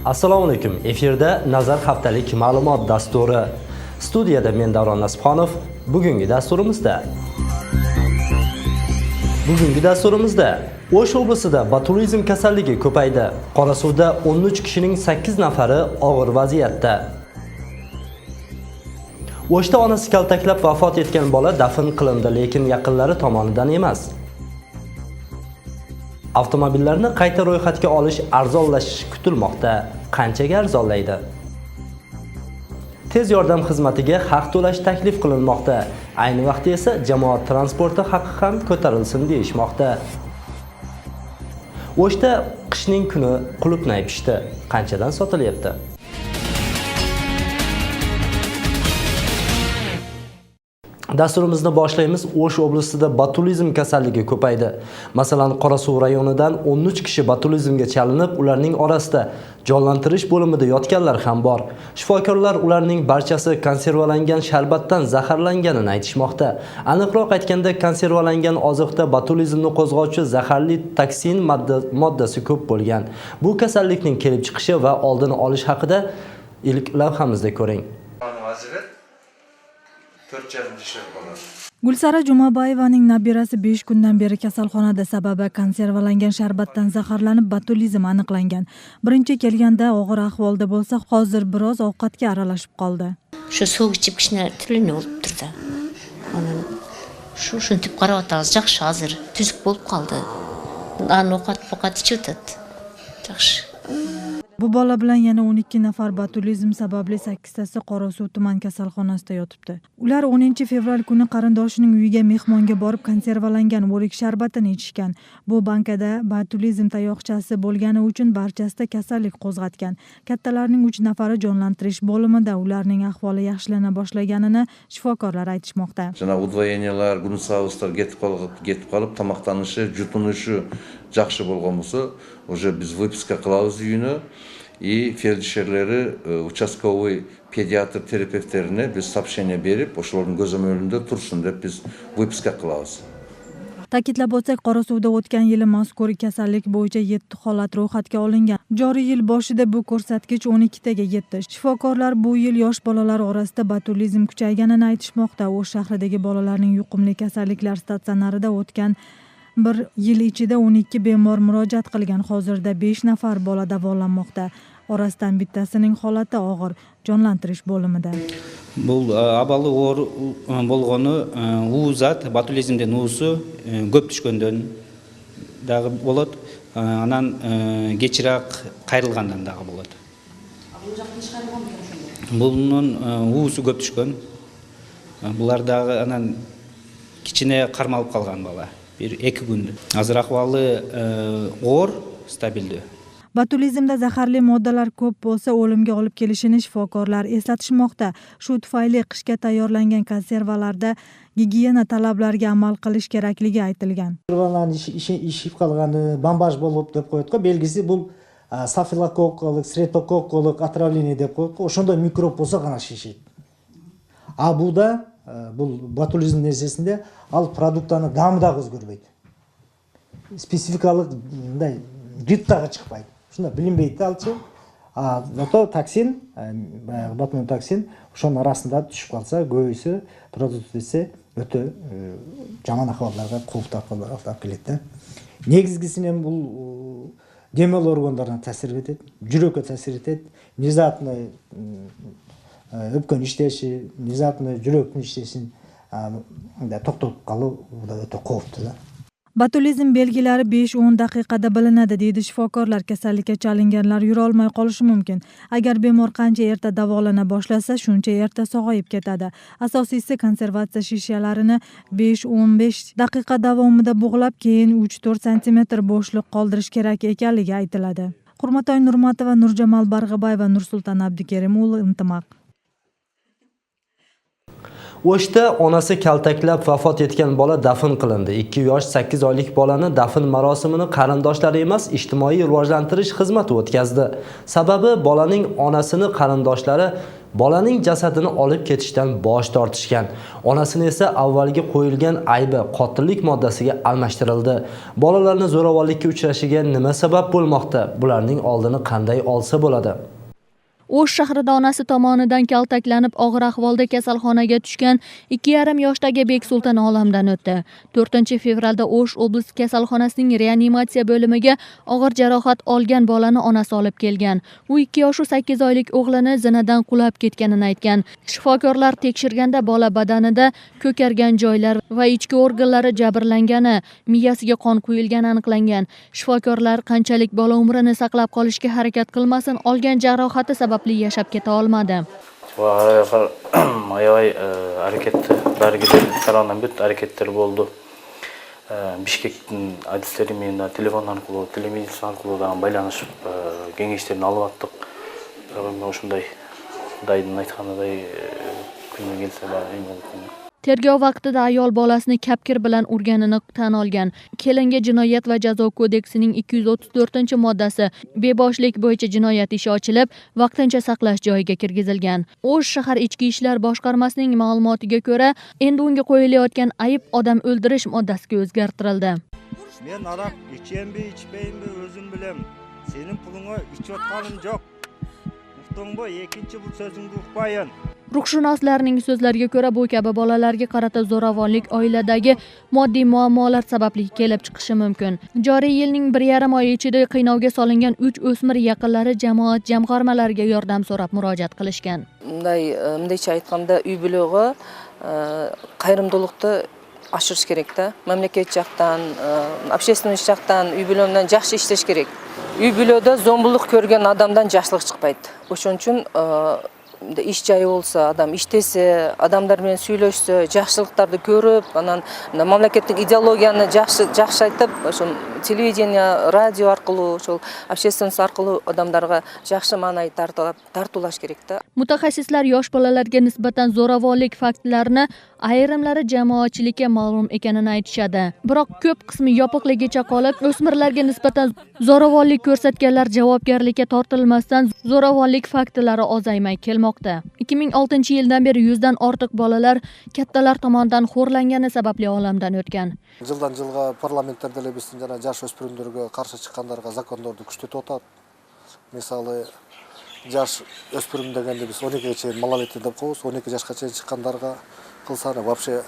Assalomu alaykum. Efirda Nazar haftalik ma'lumot dasturi. Studiyada men Davron Nasibxonov. Bugungi dasturimizda O'sh oblasida botulizm kasalligi ko'paydi. Qorasuvda 13 kishining 8 nafari og'ir vaziyatda. O'shda onasi kaltaklab vafot etgan bola dafn qilindi, lekin yaqinlari tomonidan emas. Avtomobillarni qayta ro'yxatga olish arzonlashishi kutilmoqda. Qanchaga arzonlaydi? Tez yordam xizmatiga haq to'lash taklif qilinmoqda. Ayni vaqtda esa jamoat transporti haqi ham ko'tarilsin deyishmoqda. O'shda qishning kuni qulupnay pishdi. Qanchadan sotilyapti? Dasturimizni boshlaymiz. O'sh oblastida botulizm kasalligi ko'paydi. Masalan, Qorasuv rayonidan 13 kishi botulizmga chalinib, ularning orasida jonlantirish bo'limida yotganlar ham bor. Shifokorlar ularning barchasi konservalangan sharbatdan zaharlanganini aytishmoqda. Aniqroq aytganda, konservalangan oziqda botulizmni qo'zg'ovchi zaharli toksin moddasi ko'p bo'lgan. Bu kasallikning kelib chiqishi va oldini olish haqida ilk lavhamizda ko'ring. Gulsara Jumabayevaning nabirasi 5 kundan beri kasalxonada, sababi konservalangan sharbatdan zaharlanib botulizm aniqlangan. Birinchi kelganda og'ir ahvolda bo'lsa, hozir biroz ovqatga aralashib qoldi. Shu suv ichib kishini tilini olib turdi. Shu deb qarayotamiz, yaxshi, hozir tuzuk bo'lib qoldi. Ovqat ichib o'tadi. Yaxshi. Bu bola bilan yana 12 nafar botulizm sababli 8 tasi Qorasuv tuman kasalxonasida yotibdi. Ular 10 fevral kuni qarindoshining uyiga mehmonga borib konservalangan o'rik sharbatini ichishgan. Bu bankada botulizm tayoqchasi bo'lgani uchun barchasida kasallik qo'zg'atgan. Kattalarning 3 nafari jonlantirish bo'limida, ularning ahvoli yaxshilana boshlaganini shifokorlar aytishmoqda. Jana udvoyeniyalar, gunusavuslar ketib qolib, tamoqtanishi, jutunishi yaxshi bo'lgan bo'lsa, уже biz выписка qilamiz uyini. И фельдшерлери, участковый педиатр терапевттерине biz сообщение berib, o'shalarning ko'zamolida tursin deb biz выписка qilamiz. Ta'kidlab o'tsak, Qorasuvda o'tgan yili mazkur kasallik bo'yicha 7 holat ro'yxatga olingan. Joriy yil boshida bu ko'rsatkich 12 taga yetdi. Shifokorlar bu yil yosh bolalar orasida botulizm kuchayganini aytishmoqda. O'sh shahridagi bolalarning yuqumli kasalliklar statsionarida o'tgan bir yil ichida 12 bemor murojaat qilgan. Hozirda 5 nafar bola davolanmoqda. Orasidan bittasining holati og'ir, jonlantirish bo'limida. Bu abalı or bo'lgani u zat botulizmdan usi ko'p tushgandan dag'i bo'ladi. Anan kechroq qayrilgandan dag'i bo'ladi. Bu yoqdan chiqarilganmi shunda? Bunun usi ko'p tushgan. Bulardagi anan kichine qarmalib qolgan bola. 1-2 kunda. Hozir ahvoli og'ir, stabildi. Botulizmda zaharli moddalar ko'p bo'lsa o'limga olib kelishini shifokorlar eslatishmoqda. Shu tufayli qishga tayyorlangan konservalarda gigiyena talablariga amal qilish kerakligi aytilgan. Konservalarning ishib qolgani bombaj bo'lib deb qo'yadi. Belgisi bu stafilokokk, streptokokk отравление deb qo'yadi. O'shanda mikrob bo'lsa qana shishiydi. Buda bu botulizm nersesinde al produktlarni damida o'zgarmaydi. Spesifikalik bunday gittaga chiqmaydi. Shunda bilinmaydi alchi. Zato toksin, botulin toksin o'shaning arasida tushib qolsa, go'yisi, produkt esa o'ta jomon ahvollarga quvib olib keladi. Negizgisini bu demir organlarına ta'sir etadi, yurakka ta'sir etadi, nizatni öpkön işleşi, nizatni yurakni işleşin to'xtab qolib, bu da o'ta quvibdi. Botulizm belgilari 5-10 daqiqada bilinadi deydi shifokorlar. Kasallikka chalinganlar yura olmay qolishi mumkin. Agar bemor qancha erta davolana boshlasa, shuncha erta sog'ayib ketadi. Asosiysi konservatsiya shishalarini 5-15 daqiqa davomida bug'lab, keyin 3-4 sm bo'shliq qoldirish kerak ekanligi aytiladi. Hurmatoy Nurmatova, Nurjamal Barg'abay va Nursulton Abdukerimov, Intimaq. O'shda onasi kaltaklab vafot etgan bola dafn qilindi. 2 yosh 8 oylik bolani dafn marosimini qarindoshlari emas, ijtimoiy rivojlantirish xizmati o'tkazdi. Sababi bolaning onasini qarindoshlari Bolaning jasadini olib ketishdan bosh tortishgan. Onasini esa avvalgi qo'yilgan aybi qotillik moddasiga almashtirildi. Bolalarning zo'ravonlikka uchrashiga nima sabab bo'lmoqda? Bularning oldini qanday olsa bo'ladi? O'sh shahrida onasi tomonidan kaltaklanib og'ir ahvolda kasalxonaga tushgan 2,5 yoshdagi Beksulton olamdan o'tdi. 4-fevralda O'sh oblast kasalxonasining reanimatsiya bo'limiga og'ir jarohat olgan bolani onasi olib kelgan. U 2 yosh 8 oylik o'g'lini zinadan qulab ketganini aytgan. Shifokorlar tekshirganda bola badanida ko'kargan joylar va ichki organlari jabrlangani, miyasiga qon quyilgani aniqlangan. Shifokorlar qanchalik bola umrini saqlab qolishga harakat qilmasin, olgan jarohati sabab yashab keta olmadi. Аябай аракетти баары кетип тарабынан бүт аракеттер болду. Бишкектин адистери менен телефон аркылуу, телемедицина аркылуу дагы байланышып, кеңештерин алып аттык. Ошондой Кудайдын айтканындай күнү келсе баары эң болот. Tergov vaqtida ayol bolasini kapkir bilan urganini tan olgan. Kelinga jinoyat va jazo kodeksining 234-moddasi beboshlik bo'yicha jinoyat ishi ochilib, vaqtincha saqlash joyiga kirgizilgan. O'sh shahar ichki ishlar boshqarmasining ma'lumotiga ko'ra, endi unga qo'yilayotgan ayb odam o'ldirish moddasiga o'zgartirildi. Men aroq ichembi, ichpeyimbi o'zim bilem. Senin pulingga ichib otganim yo'q. Uqdingmi? Ikkinchi bu so'zingni uqmayin. Ruhshunoslarning so'zlariga ko'ra, bu kabi bolalarga qarata zo'ravonlik oiladagi moddiy muammolar sababli kelib chiqishi mumkin. Joriy yilning 1,5 oy ichida qiynovga solingan 3 o'smir yaqinlari jamoat jamg'armalariga yordam so'rab murojaat qilishgan. Мындайча айтканда, үй бүлөгө кайрымдуулукту ашырыш керек да. Мамлекет жактан, общественный жактан үй бүлөнөн жакшы иштеш керек. Үй бүлөдө зомбулук көргөн адамдан жакшылык чыкпайт. Ошон үчүн иш жайы болса, адам иштесе, адамдар менен сүйлөшсө, жакшылыктарды көрүп, анан мамлекеттик идеологияны жакшы айтып, ошол телевидение, радио аркылуу, ошол общественность аркылуу адамдарга жакшы маанай тартуулаш керек да. Mutaxassislar yosh bolalarga nisbatan zo'ravonlik faktlarini ayrimlari jamoatchilikka ma'lum ekanini aytishadi. Biroq ko'p qismi yopiqligicha qolib, o'smirlarga nisbatan zo'ravonlik ko'rsatganlar javobgarlikka tortilmasdan zo'ravonlik faktlari ozaymay kelmoqda. 2006-yildan beri 100 dan ortiq bolalar kattalar tomonidan xo'rlangani sababli olamdan o'tgan. Жылдан жылга парламенттерде эле биздин жана жаш өспүрүмдөргө каршы чыккандарга закондорду күчтөтүп атат. Мисалы, жаш өспүрүм дегенде биз 12ге чейин малолетний деп коебуз, 12 жашка чейин чыккандарга кылса вообще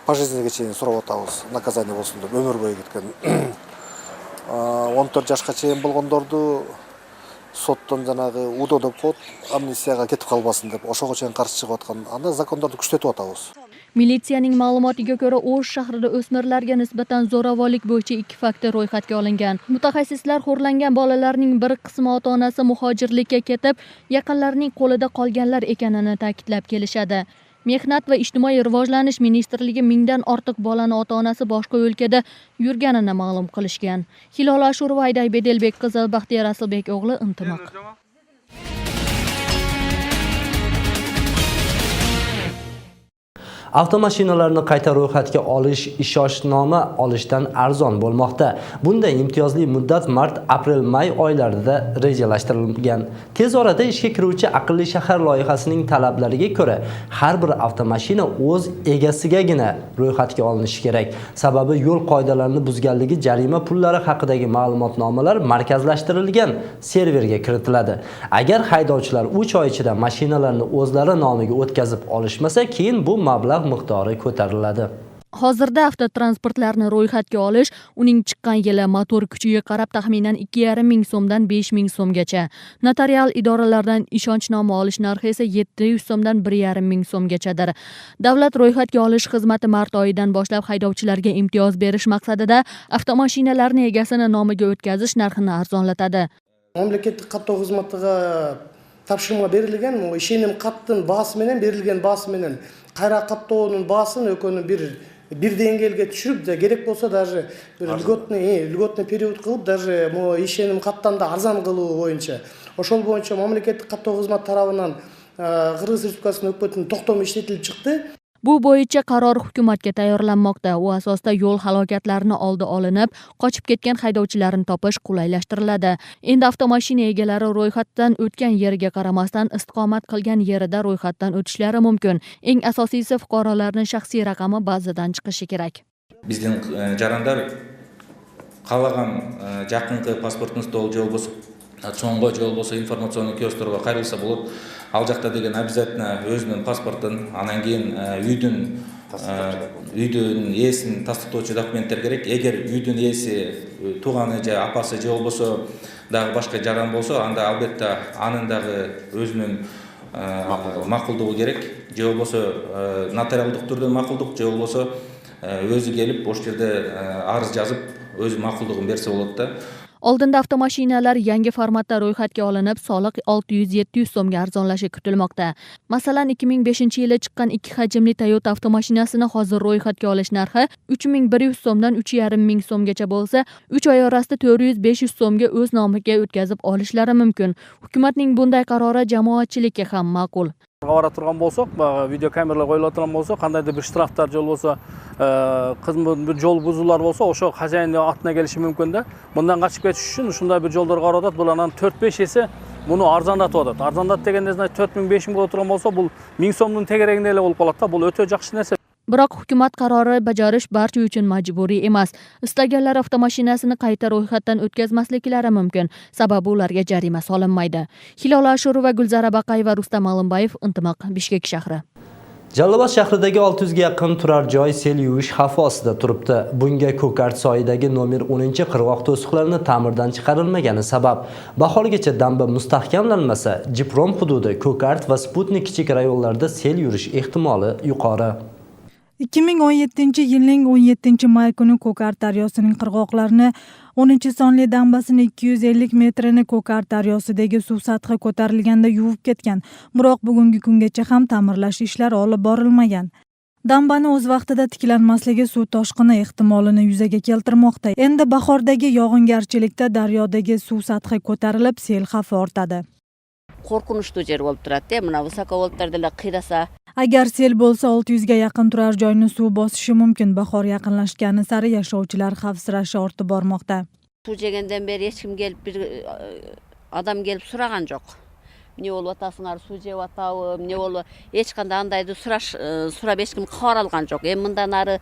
пожизненнге чейин сурап атабыз, наказание болсун деп, өмүр бою кеткен. 14 жашка чейин болгондорду соттон жанагы УДО деп коет, амнистияга кетип калбасын деп, ошого чейин каршы чыгып аткан. Анда закондорду күчтөтүп атабыз. Militsiyaning ma'lumotiga ko'ra, O'sh shahrida o'smirlarga nisbatan zo'ravonlik bo'yicha 2 fakt ro'yxatga olingan. Mutaxassislar xo'rlangan bolalarning bir qismi ota-onasi muhojirlikka ketib, yaqinlarining qo'lida qolganlar ekanini ta'kidlab kelishadi. Mehnat va ijtimoiy rivojlanish ministrligi 1000 dan ortiq bolani ota-onasi boshqa o'lkada yurganini ma'lum qilishgan. Hilol Ashurova, Ayday Bedelbek qizi, Baxtiyor Asilbek o'g'li, Intimoq. Avtomashinalarni qayta ro'yxatga olish ishonchnoma olishdan arzon bo'lmoqda. Bunday imtiyozli muddat mart-aprel-may oylarida rejalashtirilgan. Tez orada ishga kiruvchi aqlli shahar loyihasining talablariga ko'ra, har bir avtomashina o'z egasigagina ro'yxatga olinishi kerak. Sababi yo'l qoidalarini buzganligi jarima pullari haqidagi ma'lumotnomalar markazlashtirilgan serverga kiritiladi. Agar haydovchilar 3 oy ichida mashinalarni o'zlari nomiga o'tkazib olishmasa, keyin bu mablag' miqdori ko'tariladi. Hozirda avtotransportlarni ro'yxatga olish uning chiqqan yili motor kuchiga qarab taxminan 2,5 ming so'mdan 5 ming so'mgacha. Notarial idoralardan ishonchnoma olish narxi esa 700 so'mdan 1,5 ming so'mgachadir. Davlat ro'yxatga olish xizmati mart oyidan boshlab haydovchilarga imtiyoz berish maqsadida avtomashinalarni egasini nomiga o'tkazish narxini arzonlatadi. Mamlaketlik qattoo xizmatiga topshirma berilgan, o ишеним каттын баасы менен берилген баасы менен кайра каттоонун баасын экөөнү бир деңгээлге түшүрүп, керек болсо даже льготный период кылып, даже ишеним каттан да арзан кылуу боюнча. Ошол боюнча мамлекеттик каттоо кызмат тарабынан Кыргыз Республикасынын өкмөтүнүн токтому иштетилип чыкты. Bu bo'yicha qaror hukumatga tayyorlanmoqda. U asosda yo'l halokatlarini oldi olinib, qochib ketgan haydovchilarni topish qulaylashtiriladi. Endi avtomashina egalari ro'yxatdan o'tgan yeriga qaramasdan istiqomat qilgan yerida ro'yxatdan o'tishlari mumkin. Eng asosiysi fuqarolarning shaxsiy raqami bazadan chiqishi kerak. Биздин жарандар каалаган жакынкы паспортун стол же болбосо чоңго же болбосо информационный киосктторго кайрылса болот. Ал жакта деген обязательно өзүнүн паспортун, анан кийин үйдүн ээсин тастыктоочу документтер керек. Эгер үйдүн ээси тууганы же апасы же болбосо дагы башка жаран болсо, анда албетте анын дагы өзүнүн макулдугу керек. Же болбосо нотариалдык түрдө макулдук, же болбосо өзү келип ошол жерде арыз жазып өз макулдугун берсе болот да. Oldinda avtomashinalar yangi formatda ro'yxatga olinib, soliq 600-700 so'mga arzonlashi kutilmoqda. Masalan, 2005-yili chiqqan 2 hajmli Toyota avtomashinasini hozir ro'yxatga olish narxi 3100 so'mdan 3500 so'mgacha bo'lsa, 3 oy orasida 400-500 so'mga o'z nomiga o'tkazib olishlari mumkin. Hukumatning bunday qarori jamoatchilikka ham ma'qul. Бара турган болсок, видео камералар коюла турган болсо, кандайдыр бир штрафтар же болбосо, кызмат бир жол бузуулар болсо, ошо хажайындын атына келиши мүмкүн да. Мындан качып кетиш үчүн ушундай бир жолдор карап атат. Бул анан 4-5 эсе муну арзандатып атат. Арзандат дегенде 4000-5000 боло турган болсо, бул 1000 сомдун тегерегинде эле болуп калат да. Бул өтө жакшы нерсе. Biroq hukumat qarori bajarish barcha uchun majburiy emas. Istaganlar avtomashinasini qayta ro'yxatdan o'tkazmasliklari mumkin. Sababi ularga jarima solinmaydi. Hilola Ashurova, Gulzara Baqayeva, Rustam Alimbayev, Intimoq, Bishkek shahri. Jalolobod shahridagi 600 ga yaqin turar joy sel yuvish xavfi ostida turibdi. Bunga Ko'kart soyidagi nomer 10-qirg'oq to'siqlarini ta'mirdan chiqarilmagani sabab. Bahorgacha damba mustahkamlanmasa, Jiprom hududi, Ko'kart va Sputnik kichik rayonlarida sel yurish ehtimoli yuqori. 2017-yilning 17-may kuni Ko'kart daryosining qirg'oqlarini 10-sonli dambasini 250 metrini Ko'kart daryosidagi suv sathi ko'tarilganda yuvib ketgan. Biroq bugungi kungacha ham ta'mirlash ishlari olib borilmagan. Dambani o'z vaqtida tiklanmasligi suv toshqini ehtimolini yuzaga keltirmoqda. Endi bahordagi yog'ingarchilikda daryodagi suv sathi ko'tarilib, sel xavfi ortadi. Qo'rqinchli yer bo'lib turadi. Mana visokovoltlardalar qirasa. Agar sel bo'lsa 600 ga yaqin turar joyni suv bosishi mumkin. Bahor yaqinlashgani sari yashovchilar xavfsirashi ortib bormoqda. Suv jegandan beri hech kim kelib bir odam kelib so'ragan yo'q. Ne bo'lib atasinglar suv jeb atavim, ne bo'lib hech qanday andaydi so'rab hech kim qor olgan yo'q. Endi bundan nari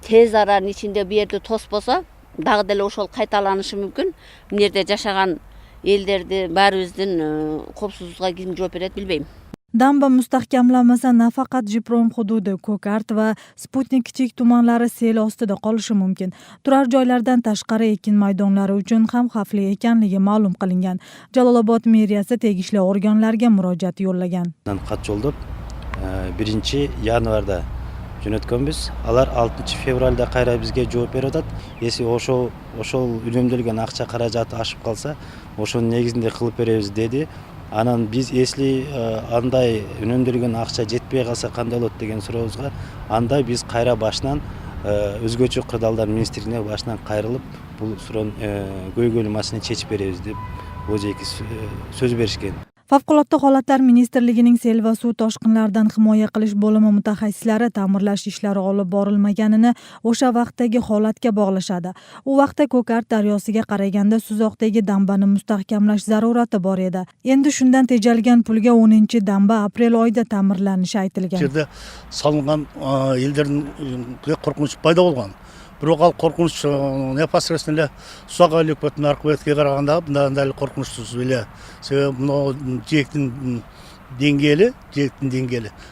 tez araning ichida bu yerda to's bo'lsa, dag'dala o'shol qaytalanishi mumkin. Bu yerda yashagan ellerdi baribizdan qo'psizlikqa kim javob beradi bilmayman. Damba mustahkamlanmasa, nafaqat Jiprom hududi, Ko'kart va Sputnik kichik tumanlari sel ostida qolishi mumkin. Turar joylardan tashqari ekin maydonlari uchun ham xavfli ekanligi ma'lum qilingan. Jalolobod meriyasi tegishli organlarga murojaat yo'llagan. Xat yo'llab 1-yanvarda jo'natganmiz. Alar 6-fevralda qayra bizga javob beradi. Esi o'sho unumdilgan aqcha qarajati oshib qolsa, o'sho negizinde qilib beramiz dedi. Anan biz esli андай үнөмдөлгөн акча жетпей калса кандай болот деген сурообузга анда биз кайра башынан өзгөчө кырдаалдар министрлигине башынан кайрылып бул суроону көйгөйлүү маселени чечип беребиз деп өзеки сөз беришкен. Favqulodda holatlar ministrligining sel va suv toshqinlaridan himoya qilish bo'limi mutaxassislari ta'mirlash ishlari olib borilmaganini o'sha vaqtdagi holatga bog'lashadi. U vaqtda Ko'kart daryosiga qaraganda suzoqdagi dambani mustahkamlash zarurati bor edi. Endi shundan tejalgan pulga 10-damba aprel oyida ta'mirlanishi aytilgan. Жерде салынган элдердин коркунучу пайда болгон. Бирок ал коркунуч непосредственно сага иликтин аркыбетке караганда мындай коркунучсуз эле. Себеби мына жээктин деңгээли,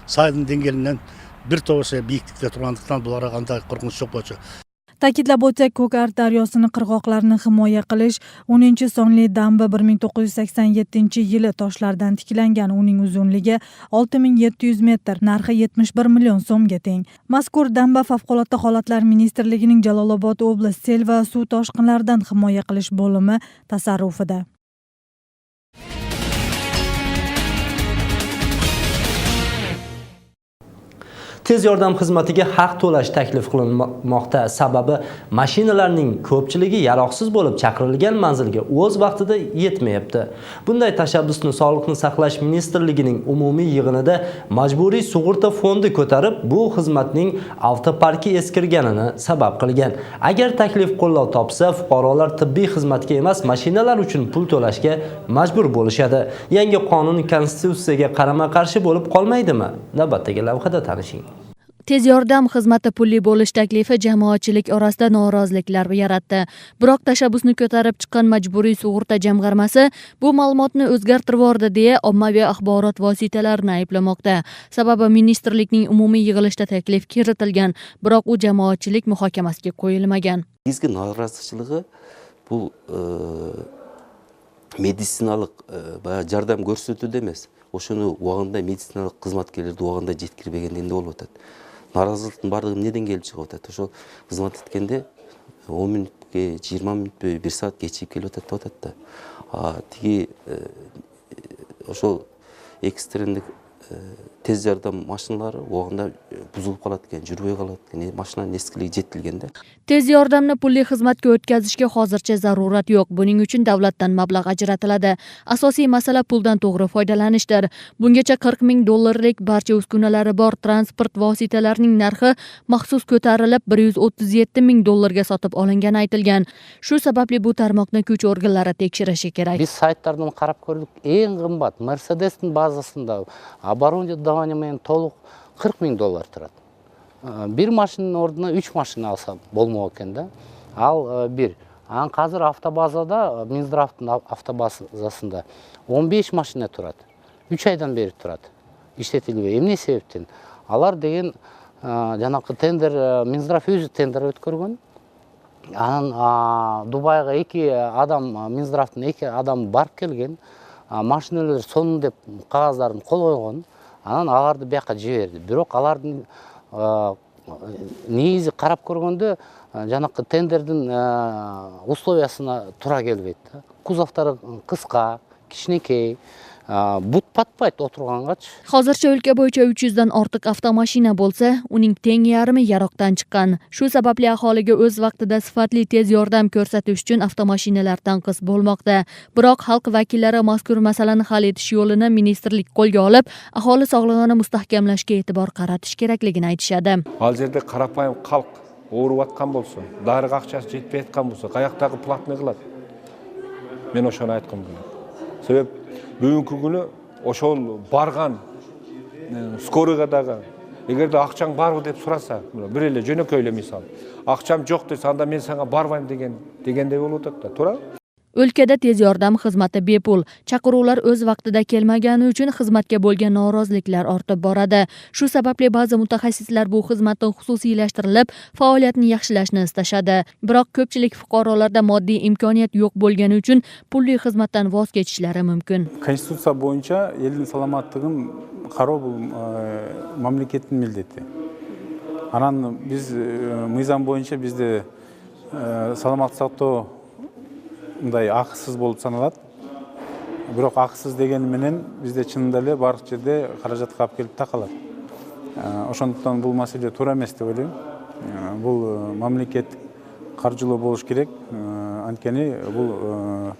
сайдын деңгээлинен бир тобоша бийиктикте тургандыктан буларга кандай коркунуч жок болчу. Ta'kidlab o'tsak, Ko'kart daryosini qirg'oqlarini himoya qilish 10-sonli damba 1987-yili toshlardan tiklangan. Uning uzunligi 6700 metr, narxi 71 million so'mga teng. Mazkur damba Favqulodda holatlar ministrligining Jalolobod oblasti sel va suv toshqinlaridan himoya qilish bo'limi tasarrufida. Tez yordam xizmatiga haq to'lash taklif qilinmoqda. Sababi mashinalarning ko'pchiligi yaroqsiz bo'lib chaqirilgan manzilga o'z vaqtida yetmayapti. Bunday tashabbusni Sog'liqni saqlash ministrligining umumiy yig'inida majburiy sug'urta fondi ko'tarib, bu xizmatning avtoparki eskirganini sabab qilgan. Agar taklif qo'llov topsa, fuqarolar tibbiy xizmatga emas, mashinalar uchun pul to'lashga majbur bo'lishadi. Yangi qonun konstitutsiyaga qarama-qarshi bo'lib qolmaydimi? Navbatdagi lavhada tanishing. Tez yordam xizmati pulli bo'lish taklifi jamoatchilik orasida noroziliklar yaratdi. Biroq tashabbusni ko'tarib chiqqan majburiy sug'urta jamg'armasi bu ma'lumotni o'zgartirib yubordi deya ommaviy axborot vositalarini ayblamoqda. Sababi ministrlikning umumiy yig'ilishida taklif kiritilgan, biroq u jamoatchilik muhokamasiga qo'yilmagan. Bizga norozichiligi bu meditsinalik yordam ko'rsatuvda emas, o'shani vaqtida meditsinalik xizmatkorlarni vaqtida yetkirmaganda bo'lib o'tadi. Norozilikning bardigi neden kelib chiqib o'tadi? O'sha xizmat etganda 10 minutga, 20 minut, 1 soat kechikib kelib o'tadi. Tigi o'sha ekstrenlik tez yordam mashinalari vaqtida buzilib qoladigan, yurmay qoladigan mashinaning eskiligi yetilganda. Tez yordamni pulli xizmatga o'tkazishga hozircha zarurat yo'q. Buning uchun davlatdan mablag' ajratiladi. Asosiy masala puldan to'g'ri foydalanishdir. Bungacha 40 ming dollarlik barcha uskunalari bor transport vositalarining narxi maxsus ko'tarilib 137 ming dollarga sotib olingani aytilgan. Shu sababli bu tarmoqni kuch organlari tekshirishi kerak. Biz saytlardan qarab ko'rdik, eng qimmat Mercedes'ning bazasida оборудование to'liq 40 ming dollar turadi. Bir mashinaning o'rnina 3 mashina alsa bo'lmoq ekanda. Al bir. Hozir avtobazada, Minzdravning avtobazasida 15 mashina turadi. 3 oydan beri turadi. İşletilmiyor. Emne sebepten? Alar degen janaqı tender Minzdrav o'zi tender o'tkazgan. Anan Dubayga 2 adam Minzdravdan 2 adam barib kelgan. Mashinalar sonun deb qog'ozlarni qo'l qo'ygan. Anan alarni bu yoqqa jiberdi. Biroq alarning негизи qarab ko'rganda janaqı tenderдің условиясына тура келбейді. Кузовтары qisqa, кичинекей, but patpayt o'tirg'angacha. Hozircha o'lka bo'yicha 300 dan ortiq avtomashina bo'lsa, uning teng yarmi yaroqdan chiqqan. Shu sababli aholiga o'z vaqtida sifatli tez yordam ko'rsatish uchun avtomashinalar tanqis bo'lmoqda. Biroq xalq vakillari mazkur masalani hal etish yo'lini ministrlik qo'lga olib, aholi sog'lig'ini mustahkamlashga e'tibor qaratish kerakligini aytishadi. Al yerda qarapayim xalq o'g'irlayotgan bo'lsa, dariga aqchasi yetmayotgan bo'lsa, qayoqdagi platni qiladi? Men o'shani aytqim keladi. Sebep bugungi kuni o'shol bargan skorigadagi egarda aqchang barmi deb so'rasa, bir ele jo'nako'yle misol. Aqcham yo'q desa, anda men senga barmayman deganday bo'lib o'tadi, to'g'ri? O'lkada tez yordam xizmati bepul. Chaqiruvlar o'z vaqtida kelmagani uchun xizmatga bo'lgan noroziliklar ortib boradi. Shu sababli ba'zi mutaxassislar bu xizmatning xususiylashtirilib, faoliyatni yaxshilashni istashadi. Biroq ko'pchilik fuqarolarda moddiy imkoniyat yo'q bo'lgani uchun pulli xizmatdan voz kechishlari mumkin. Konstitutsiya bo'yicha elning salomatligin qarov bu mamlakatning mildeti. Anan biz mizon bo'yicha bizde salomat saqtoo bunday ақысыз болып саналады. Biroq ақысыз деген менен bizde чынында эле барлык жерде каражатка алып келип такалат. Ошондуктан бул маселе туура эмес деп ойлойм. Бул мамлекеттик каржылоо болуш керек. Анткени бул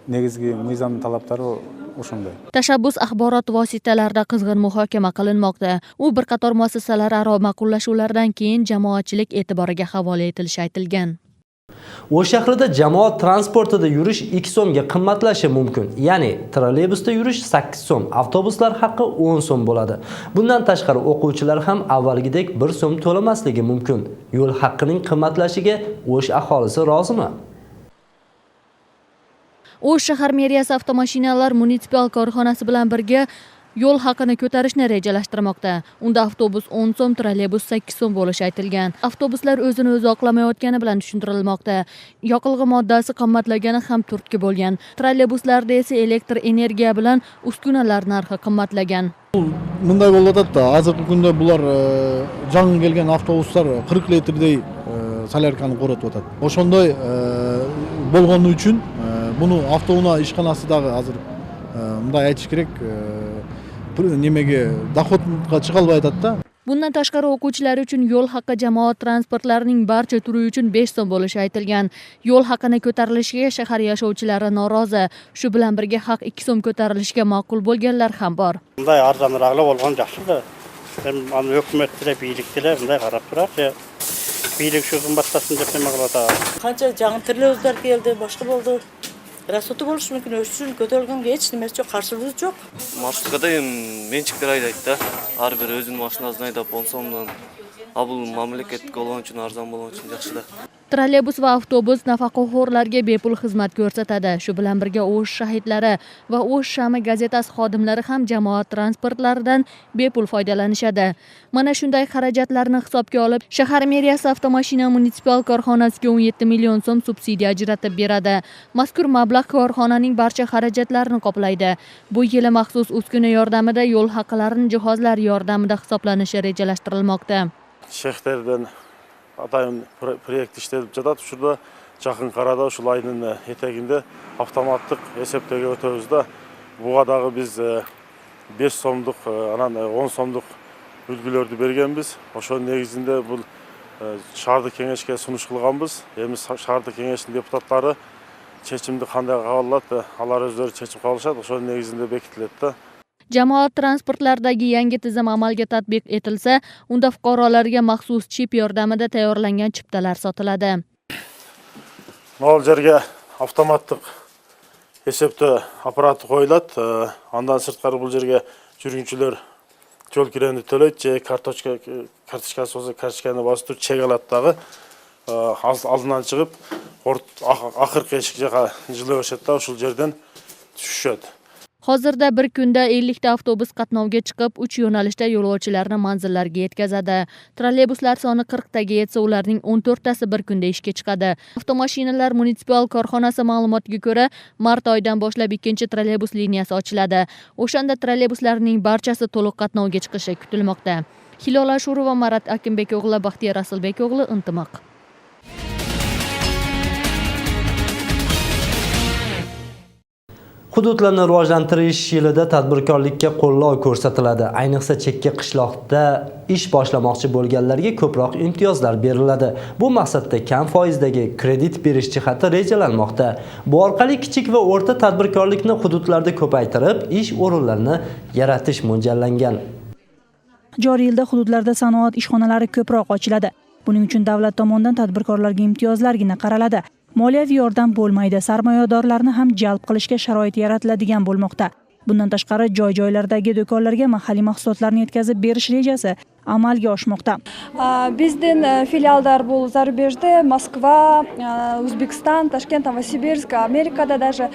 негизги мыйзамдын талаптары ошондой. Tashabbus axborot vositalarida qizg'in muhokama qilinmoqda. U bir qator muassasalararo ma'qullashuvlardan keyin jamoatchilik e'tiboriga havola etilishi aytilgan. O'sh shahrida jamoat transportida yurish 2 so'mga qimmatlashi mumkin. Ya'ni trolleybusda yurish 8 so'm, avtobuslar haqqi 10 so'm bo'ladi. Bundan tashqari o'quvchilar ham avvalgidek 1 so'm to'lamasligi mumkin. Yo'l haqqining qimmatlashiga O'sh aholisi rozimi? O'sh shahar meriyasi avtomashinalar munitsipal korxonasi bilan birga yo'l haqini ko'tarishni rejalashtirmoqda. Unda avtobus 10 so'm, trolleybus 8 so'm bo'lishi aytilgan. Avtobuslar o'zini o'zi oqlamayotgani bilan tushuntirilmoqda. Yoqilg'i moddasi qimmatlagani ham turtki bo'lgan. Trolleybuslarda esa elektr energiya bilan uskunalar narxi qimmatlagan. Мындай болуп атат да, азыркы күндө булар жаңы келген автобустар 40 литрдей солярканы коретип атат. Ошондой болгону үчүн буну автоунаа ишканасы дагы азыр мындай айтыш керек, немеге доходка чыга албай атат да. Bundan tashqari o'quvchilar uchun yo'l haqi jamoat transportlarining barcha turi uchun 5 so'm bo'lishi aytilgan. Yo'l haqini ko'tarilishiga shahar yashovchilari norozi. Shu bilan birga haq 2 so'm ko'tarilishiga ma'qul bo'lganlar ham bor. Bunday arzonroqlar bo'lgan yaxshi-da. Ham hukumatlar, biyliklar bunday qarab turadi. Biylik shu qimmatlasin deb nima qiladi? Qancha жаңылтырлар o'zgarib keldi, boshqa bo'ldi. Расоты bo'lishi mumkin, o'shin ko'tarilganga hech nimasi yo'q, qarshiligi yo'q. Маршруткада менчиктер айдайт да. Ар бир өзүнүн машинасын айдап 10 сомдон. А бул мамлекеттик болгон үчүн арзан болгон үчүн жакшы да. Trolleybus va avtobus nafaqaxo'rlarga bepul xizmat ko'rsatadi. Shu bilan birga O'sh shahidlari va O'sh shami gazetasi xodimlari ham jamoat transportlaridan bepul foydalanishadi. Mana shunday xarajatlarni hisobga olib, shahar meriyasi avtomashina munitsipal korxonasiga 17 million so'm subsidiya ajratib beradi. Mazkur mablag' korxonaning barcha xarajatlarini qoplaydi. Bu yili maxsus uskuna yordamida yo'l haqlarini jihozlar yordamida hisoblanishi rejalashtirilmoqda. Şehirden adayın proyekt işletip жатат. Şurada жақын қарада ушул айдын этегинде автоматтык эсептеге өтөбүз да. Буга дагы биз 5 сомдук, анан 10 сомдук үлгүлөрдү бергенбиз. Ошонун негизинде бул шаардык кеңешке сунуш кылганбыз. Эми шаардык кеңештин депутаттары чечимди кандай кабыл алат, алар өздөрү чечим кабыл алышат. Ошонун негизинде бекитилет да. Jamoat transportlaridagi yangi tizim amalga tatbiq etilsa, unda fuqarolarga maxsus chip yordamida tayyorlangan chiptalar sotiladi. Мал жерге автоматтык эсептөө аппараты коюлат. Андан сырткары бул жерге жүргүнчүлөр жол киремди төлөйт, же карточкасы болсо карточканы басып туруп чек алат дагы. Алдынан чыгып, акыркы эшик жака жылы өшөт да, ушул жерден түшүшөт. Hozirda bir kunda 50 ta avtobus qatnovga chiqib, 3 yo'nalishda yo'lovchilarni manzillariga yetkazadi. Trolleybuslar soni 40 taga yetsa, ularning 14 tasi bir kunda ishga chiqadi. Avtomashinalar munitsipal korxonasi ma'lumotiga ko'ra, mart oyidan boshlab 2-trolleybus liniyasi ochiladi. O'shanda trolleybuslarning barchasi to'liq qatnovga chiqishi kutilmoqda. Hilola Shurova, Marat Akimbek o'g'li, Baxtiyor Rasulbek o'g'li, Intimaq. Hududlarni rivojlantirish yilida tadbirkorlikka qo'llov ko'rsatiladi. Ayniqsa chekka qishloqda ish boshlamoqchi bo'lganlarga ko'proq imtiyozlar beriladi. Bu maqsadda kam foizdagi kredit berish jihati rejalanmoqda. Bu orqali kichik va o'rta tadbirkorlikni hududlarda ko'paytirib, ish o'rinlarini yaratish mo'ljallangan. Joriy yilda hududlarda sanoat ishxonalari ko'proq ochiladi. Buning uchun davlat tomonidan tadbirkorlarga imtiyozlargina qaraladi. Moliyaviy yordam bo'lmaydi, sarmoyadorlarni ham jalb qilishga sharoit yaratiladigan bo'lmoqda. Bundan tashqari joy-joylardagi do'konlarga mahalliy mahsulotlarni yetkazib berish rejasi amalga oshmoqda. Bizden filiallar bu zarubежде, Moskva, O'zbekiston, Toshkent, Novosibirsk, Amerikada даже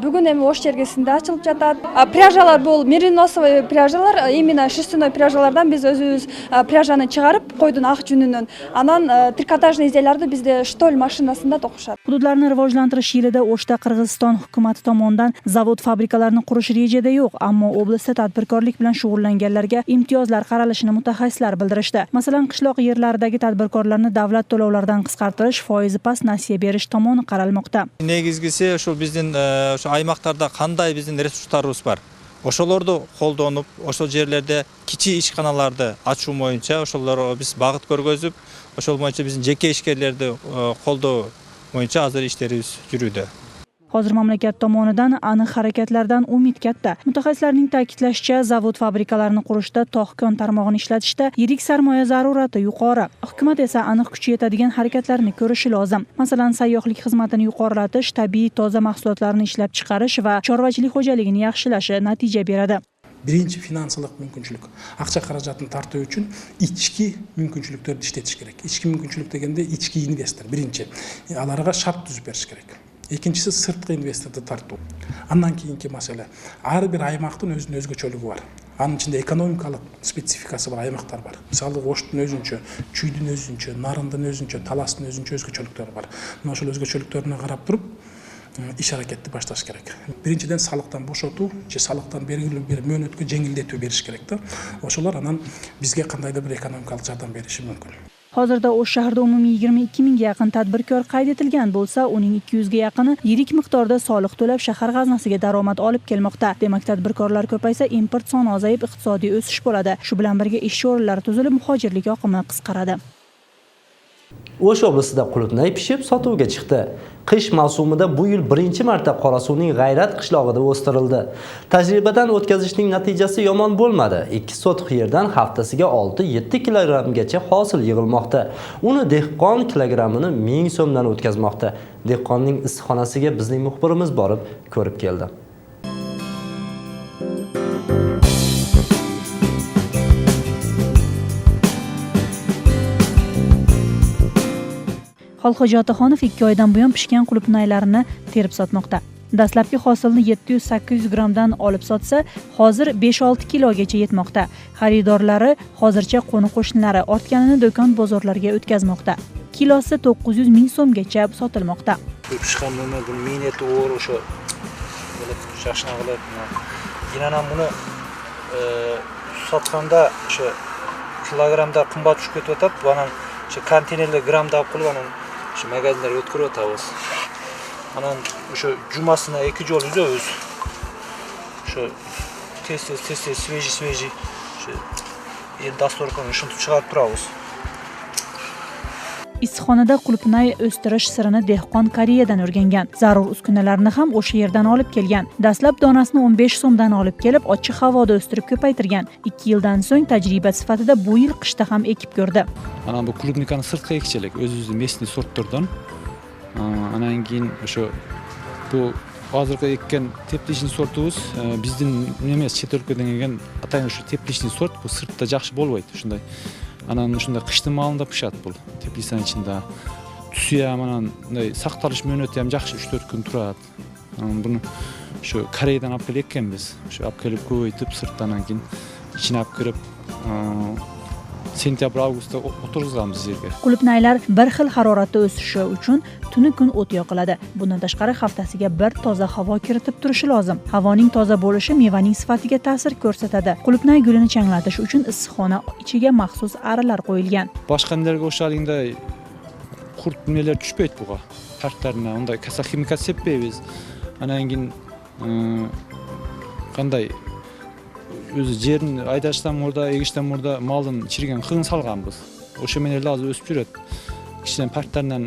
bugun ham O'sh cherkasida ochilib жатат. Pryajalar bu merinosовый pryajalar, именно шерстяной pryajalardan biz o'zimiz prяжаны chiqarib qo'ydim aq junidan. Anan trikotajniy izlarni bizda shtol mashinasida to'qishadi. Hududlarni rivojlantirish yilida O'shda Qirg'iziston hukumati tomonidan zavod fabrikalarni qurish rejada yo'q, ammo oblastda tadbirkorlik bilan shug'ullanganlarga imtiyozlar qaralishini mutaxassislar bildirishdi. Masalan, qishloq yerlaridagi tadbirkorlarni davlat to'lovlaridan qisqartirish, foizi past nasiya berish tomoni qaralmoqda. Негизгиси ошо биздин ошо аймактарда кандай биздин ресурстарыбыз бар. Ошолорду колдонуп, ошол жерлерде кичи ишканаларды ачуу боюнча ошолорго биз багыт көргөзүп, ошол боюнча биздин жеке ишкерлерди колдоо боюнча азыр иштерибиз жүрүүдө. Hozir mamlakat tomonidan aniq harakatlardan umid katta. Mutaxassislarning ta'kidlashicha, zavod fabrikalarni qurishda, tog'-kon tarmog'ini ishlatishda yirik sarmoya zarurati yuqori. Hukumat esa aniq kuchi yetadigan harakatlarni ko'rishi lozim. Masalan, sayyohlik xizmatini yuqorilatish, tabiiy toza mahsulotlarni ishlab chiqarish va chorvachilik xo'jaligini yaxshilashi natija beradi. Birinchi finansiялык мүмкүнчүлүк. Акча каражатын тартуу үчүн ички мүмкүнчүлүктөрдү иштетиш керек. Ички мүмкүнчүлүк дегенде ички инвестор биринчи. Аларга шарт түзүп бериш керек. Экинчиси сырткы инвесторду тартуу. Андан кийинки маселе. Ар бир аймактын өзүнүн өзгөчөлүгү бар. Анын ичинде экономикалык спецификасы бар аймактар бар. Мисалы Оштун өзүнчө, Чүйдүн өзүнчө, Нарындын өзүнчө, Таластын өзүнчө өзгөчөлүктөрү бар. Мына ошол өзгөчөлүктөрүнө карап туруп, иш аракетти башташ керек. Биринчиден салыктан бошотуу же салыктан белгилүү бир мөөнөткө жеңилдетүү бериш керек да. Ошолор анан бизге кандайдыр бир экономикалык жардам бериши мүмкүн. Hozirda O'sh shahrida umumiy 22 mingga yaqin tadbirkor qayd etilgan bo'lsa, uning 200 ga yaqini yirik miqdorda soliq to'lab shahar g'aznasiga daromad olib kelmoqda. Demak, tadbirkorlar ko'paysa, import soni ozayib, iqtisodiy o'sish bo'ladi. Shu bilan birga ish o'rinlari tuzilib, muhojirlik oqimi qisqaradi. O'sh oblasida qulupnay pishib sotuvga chiqdi. Qish mavsumida bu yil birinchi marta Qorasuvning G'ayrat qishlog'ida o'stirildi. Tajribadan o'tkazishning natijasi yomon bo'lmadi. 2 sotix yerdan haftasiga 6-7 kilogrammgacha hosil yig'ilmoqda. Uni dehqon kilogrammini 1000 so'mdan o'tkazmoqda. Dehqonning issiqxonasiga bizning muxbirimiz borib ko'rib keldi. Xolxo'ja Otaxonov 2 oydan buyon pishgan qulupnaylarini terib sotmoqda. Dastlabki hosilni 700-800 grammdan olib sotsa, hozir 5-6 kilogacha yetmoqda. Xaridorlari hozircha qo'ni-qo'shnilari ortganini do'kon bozorlarga o'tkazmoqda. Kilosi 900 ming so'mgacha sotilmoqda. Pishganini bu mineti o'r o'sha yaxshi qilib, yana buni sotganda o'sha kilogramda qimmat tushib ketyapti. Bana o'sha konteynerlar gramda olib qo'yib, shu magazinlarga o'tkazib o'tamiz. Anan o'sha jumasini 2 joy yuzamiz. O'sha tez sveji o'sha el dasturxonni shuni chiqarib turamiz. Issiqxonada qulupnay o'stirish sirini dehqon Koreyadan o'rgangan. Zarur uskunalarni ham o'sha yerdan olib kelgan. Dastlab donasini 15 so'mdan olib kelib, ochiq havoda o'stirib ko'paytirgan. 2 yildan so'ng tajriba sifatida bu yil qishda ham ekib ko'rdi. Ana bu klubnikani sirtqa ekchilik, o'zimizning местный sortlardan. Anan keyin o'sha bu hozirgi ekkan teplishni sortimiz bizning emas, chet o'lkadan kelgan atayin o'sha teplishni sort bu sirtda yaxshi bo'lmaydi. Shunday anan shunda qishning malında pishadi bu. Teplishning ichida tusi ham anan saqtalish muddati ham yaxshi 3-4 kun turadi. Buni shu Koreyadan olib kelayotganmiz. Shu olib kelib ko'yitib sirtdan keyin ichine olib kirib sentyabr avgustda o'tirg'izamiz yerga. Qulupnaylar bir xil haroratda o'sishi uchun tuni kun o't yoqiladi. Bundan tashqari haftasiga bir toza havo kiritib turishi lozim. Havoning toza bo'lishi mevaning sifatiga ta'sir ko'rsatadi. Qulupnay gulini changlatish uchun issiqxona ichiga maxsus arilar qo'yilgan. Boshqalarga o'xshalingda qurt nelar tushmaydi buga. Partlarni unday kasal ximikat sepmaymiz. Anan keyin qanday o'zi yerini aydashdan orada, egishdan orada malın chirigan qin salganmiz. O'sha menelar hozir o'sib yuradi. Kishidan partlardan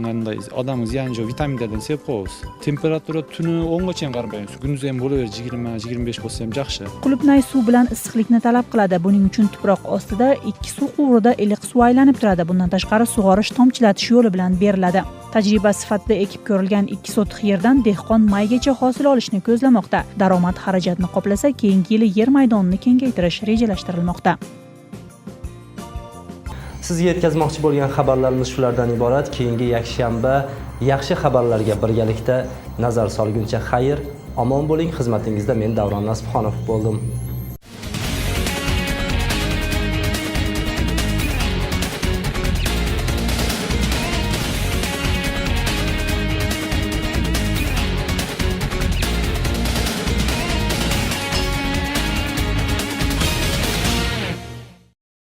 qanday odamning ziyanli vitaminlardan sepib qo'yamiz. Temperatura tuni 10 gacha qarmaymiz. Kunduz ham bo'laveradi 20-25 bo'lsa ham yaxshi. Qulupnay suv bilan issiqlikni talab qiladi. Buning uchun tuproq ostida 2 suv quvurida iliq suv aylanib turadi. Bundan tashqari sug'orish tomchilatish yo'li bilan beriladi. Tajriba sifatida ekib ko'rilgan 2 sotix yerdan dehqon maygacha hosil olishni ko'zlamoqda. Daromad xarajatni qoplasa, keyingi yili yer maydonini kengaytirish rejalashtirilmoqda. Sizga yetkazmoqchi bo'lgan xabarlarimiz shulardan iborat. Keyingi yakshanba yaxshi xabarlarga birgalikda nazar solguncha xayr, omon bo'ling. Xizmatingizda men Davron Nasibxonov bo'ldim.